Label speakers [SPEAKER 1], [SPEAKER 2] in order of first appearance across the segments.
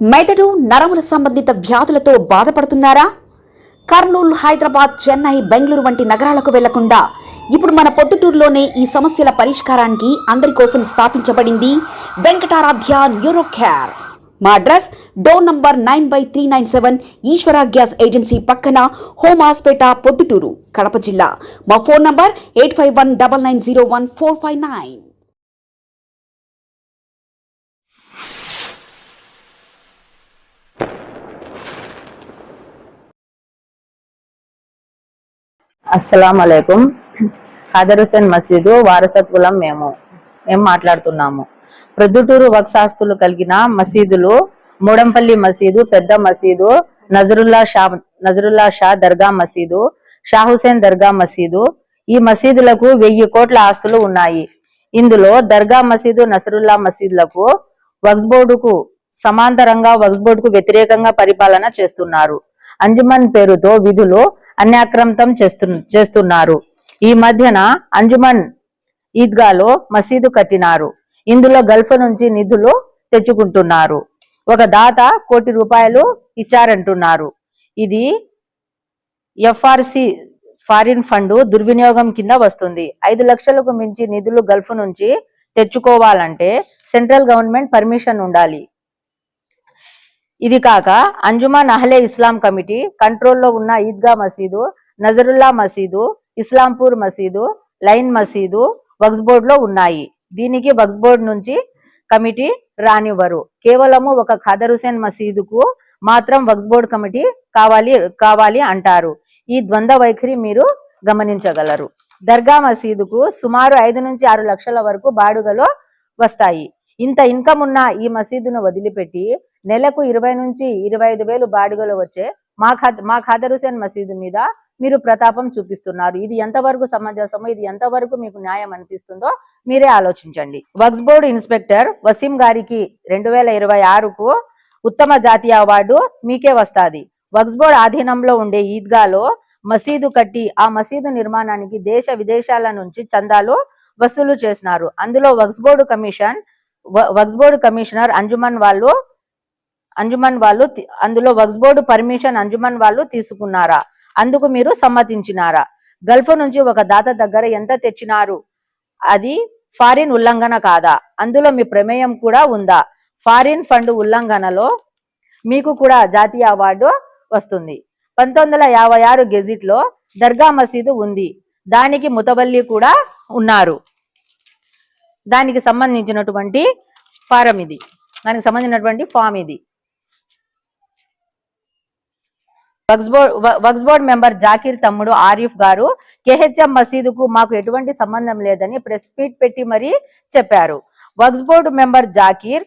[SPEAKER 1] మెదడు నరముల సంబంధిత వ్యాధులతో బాధపడుతున్నారా? కర్నూలు, హైదరాబాద్, చెన్నై, బెంగళూరు వంటి నగరాలకు వెళ్లకుండా ఇప్పుడు మన పొద్దుటూరులోనే ఈ సమస్యల పరిష్కారానికి అందరి కోసం స్థాపించబడింది వెంకటారాధ్య న్యూరో కేర్. మా అడ్రస్ డోర్ నంబర్ 9/397 ఈశ్వర గ్యాస్ ఏజెన్సీ పక్కన, హోమ్ హాస్పేట, పొద్దుటూరు, కడప జిల్లా. మా ఫోన్ నంబర్ 8519901459.
[SPEAKER 2] అస్సలాముఅలైకుం. ఖాదర్ హుసేన్ మసీదు వారసత్వులం మేము మాట్లాడుతున్నాము. ప్రొద్దుటూరు వక్సాస్తులు కలిగిన మసీదులు మూడంపల్లి మసీదు, పెద్ద మసీదు, నజరుల్లా షా దర్గా మసీదు, షా హుసేన్ దర్గా మసీదు. ఈ మసీదులకు 1000 కోట్ల ఆస్తులు ఉన్నాయి. ఇందులో దర్గా మసీదు, నసరుల్లా మసీదులకు వక్ఫ్ బోర్డుకు సమాంతరంగా వక్ఫ్ బోర్డుకు వ్యతిరేకంగా పరిపాలన చేస్తున్నారు. అంజుమన్ పేరుతో విధులు అన్యాక్రాంతం చేస్తున్నారు. ఈ మధ్యన అంజుమన్ ఈద్గాలో మసీదు కట్టినారు. ఇందులో గల్ఫ్ నుంచి నిధులు తెచ్చుకుంటున్నారు. ఒక దాత ₹1 కోటి ఇచ్చారంటున్నారు. ఇది ఎఫ్ఆర్సి ఫారిన్ ఫండ్ దుర్వినియోగం కింద వస్తుంది. 5 లక్షలకు మించి నిధులు గల్ఫ్ నుంచి తెచ్చుకోవాలంటే సెంట్రల్ గవర్నమెంట్ పర్మిషన్ ఉండాలి. ఇది కాక అంజుమన్ అహ్లే ఇస్లాం కమిటీ కంట్రోల్లో ఉన్న ఈద్గా మసీదు, నజరుల్లా మసీదు, ఇస్లాంపూర్ మసీదు, లైన్ మసీదు వక్ఫ్ బోర్డులో ఉన్నాయి. దీనికి వక్ఫ్ బోర్డు నుంచి కమిటీ రానివ్వరు. కేవలము ఒక ఖాదర్ హుసేన్ మసీదుకు మాత్రం వక్ఫ్ బోర్డు కమిటీ కావాలి అంటారు. ఈ ద్వంద్వ వైఖరి మీరు గమనించగలరు. దర్గా మసీదుకు సుమారు 5 నుంచి 6 లక్షల వరకు బాడుగలో వస్తాయి. ఇంత ఇన్కమ్ ఉన్న ఈ మసీదును వదిలిపెట్టి నెలకు 20 నుంచి 25 వేలు బాడుగలు వచ్చే మా ఖాదర్ హుసేన్ మసీదు మీద మీరు ప్రతాపం చూపిస్తున్నారు. ఇది ఎంతవరకు సమంజసమో, ఇది ఎంతవరకు మీకు న్యాయం అనిపిస్తుందో మీరే ఆలోచించండి. వక్ఫ్ బోర్డు ఇన్స్పెక్టర్ వసీం గారికి 2026కు ఉత్తమ జాతీయ అవార్డు మీకే వస్తాది. వక్ఫ్ బోర్డు ఆధీనంలో ఉండే ఈద్గాలో మసీదు కట్టి ఆ మసీదు నిర్మాణానికి దేశ విదేశాల నుంచి చందాలు వసూలు చేసినారు. అందులో వక్ఫ్ బోర్డు కమిషనర్ అంజుమన్ వాళ్ళు అందులో వక్ఫ్ బోర్డు పర్మిషన్ అంజుమన్ వాళ్ళు తీసుకున్నారా? అందుకు మీరు సమ్మతించినారా? గల్ఫ్ నుంచి ఒక దాత దగ్గర ఎంత తెచ్చినారు? అది ఫారిన్ ఉల్లంఘన కాదా? అందులో మీ ప్రమేయం కూడా ఉందా? ఫారిన్ ఫండ్ ఉల్లంఘనలో మీకు కూడా జాతీయ అవార్డు వస్తుంది. 1956 గెజిట్ లో దర్గా మసీదు ఉంది. దానికి ముతవల్లి కూడా ఉన్నారు. దానికి సంబంధించినటువంటి ఫామ్ ఇది. వక్ఫ్ బోర్డ్ మెంబర్ జాకీర్ తమ్ముడు ఆరిఫ్ గారు కేహెచ్ఎం మసీదుకు మాకు ఎటువంటి సంబంధం లేదని ప్రెస్ మీట్ పెట్టి మరీ చెప్పారు. వక్ఫ్ బోర్డు మెంబర్ జాకీర్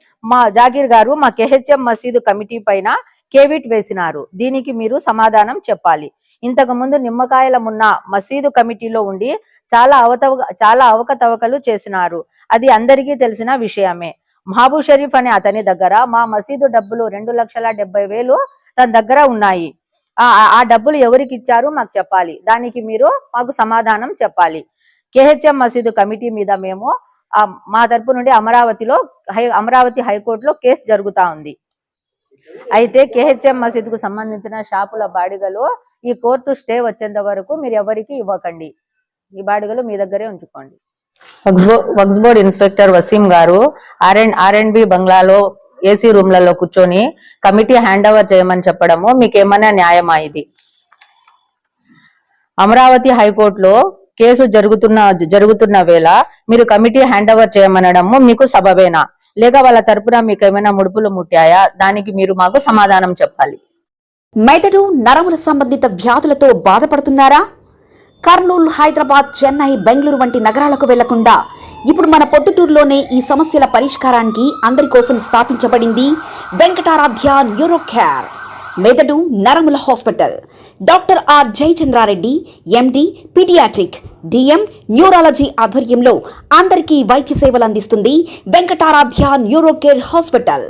[SPEAKER 2] గారు మా కేహెచ్ఎం మసీదు కమిటీ పైన కేవిట్ వేసినారు. దీనికి మీరు సమాధానం చెప్పాలి. ఇంతకు ముందు నిమ్మకాయలమున్న మసీదు కమిటీలో ఉండి చాలా అవకతవకలు చేసినారు. అది అందరికీ తెలిసిన విషయమే. మహబూబ్ షరీఫ్ అనే అతని దగ్గర మా మసీదు డబ్బులు 2,70,000 తన దగ్గర ఉన్నాయి. ఆ డబ్బులు ఎవరికి ఇచ్చారు మాకు చెప్పాలి. దానికి మీరు మాకు సమాధానం చెప్పాలి. కేహెచ్ఎం మసీదు కమిటీ మీద మేము మా తరపు నుండి అమరావతి హైకోర్టులో కేసు జరుగుతా ఉంది. అయితే కేహెచ్ఎం మసీదుకు సంబంధించిన షాపుల బాడిగలు ఈ కోర్టు స్టే వచ్చేంత వరకు మీరు ఎవరికి ఇవ్వకండి. ఈ బాడిగలు మీ దగ్గరే ఉంచుకోండి. వక్ఫ్ బోర్డ్ ఇన్స్పెక్టర్ వసీం గారు ఆర్&బి బంగ్లాలో ఏసీ రూమ్లలో కూర్చొని కమిటీ హ్యాండ్ ఓవర్ చేయమని చెప్పడము మీకేమైనా న్యాయమా? ఇది అమరావతి హైకోర్టులో కేసు జరుగుతున్న వేళ మీరు కమిటీ హ్యాండ్ ఓవర్ చేయమనడము మీకు సబబేనా? లేక వాళ్ళ తరపున మీకు ఏమైనా ముడుపులు ముట్టాయా? దానికి మీరు మాకు సమాధానం చెప్పాలి.
[SPEAKER 1] మెదడు నరముల సంబంధిత వ్యాధులతో బాధపడుతున్నారా? కర్నూలు, హైదరాబాద్, చెన్నై, బెంగళూరు వంటి నగరాలకు వెళ్లకుండా ఇప్పుడు మన పొద్దుటూరులోనే ఈ సమస్యల పరిష్కారానికి అందరి కోసం స్థాపించబడింది వెంకటారాధ్య న్యూరో కేర్. మెదడు నరముల hospital. Doctor R Jayachandra Reddy MD, paediatric, DM, neurology ఆధ్వర్యంలో అందరికీ వైద్య సేవలు అందిస్తుంది వెంకటారాధ్య న్యూరో కేర్ హాస్పిటల్.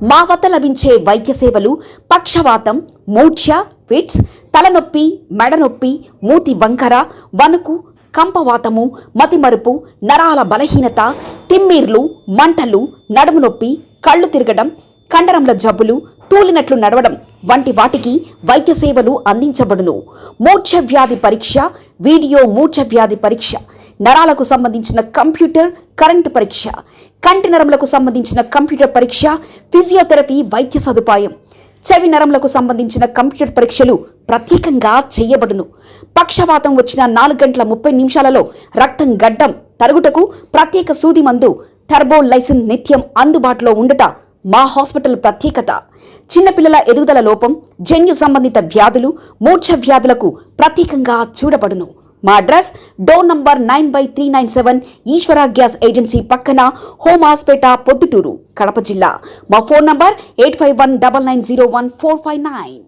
[SPEAKER 1] మా వద్ద లభించే వైద్య సేవలు పక్షవాతం, మూర్ఛ, ఫిట్స్, తలనొప్పి, మెడనొప్పి, మూతి వంకర, వణుకు, కంపవాతము, మతిమరుపు, నరాల బలహీనత, తిమ్మిర్లు, మంటలు, నడుము నొప్పి, కళ్ళు తిరగడం, కండరంల జబ్బులు, తూలినట్లు నడవడం వంటి వాటికి వైద్య సేవలు అందించబడును. మూర్ఛ వ్యాధి పరీక్ష, వీడియో మూర్ఛ వ్యాధి పరీక్ష, నరాలకు సంబంధించిన కంప్యూటర్ కరెంటు పరీక్ష, కంటి నరములకు సంబంధించిన కంప్యూటర్ పరీక్ష, ఫిజియోథెరపీ వైద్య సదుపాయం, చెవి నరములకు సంబంధించిన కంప్యూటర్ పరీక్షలు ప్రత్యేకంగా చేయబడును. పక్షవాతం వచ్చిన 4 గంటల 30 నిమిషాలలో రక్తం గడ్డం తరుగుటకు ప్రత్యేక సూది మందు థర్బోలైసిన్ నిత్యం అందుబాటులో ఉండట మా హాస్పిటల్ ప్రత్యేకత. చిన్నపిల్లల ఎదుగుదల లోపం, జన్యు సంబంధిత వ్యాధులు, మూర్ఛ వ్యాధులకు ప్రత్యేకంగా చూడబడును. మా అడ్రస్ డోర్ నంబర్ 9/397 ఈశ్వర గ్యాస్ ఏజెన్సీ పక్కన, హోమాస్పేట, పొద్దుటూరు, కడప జిల్లా. మా ఫోన్ నంబర్ 8519901459.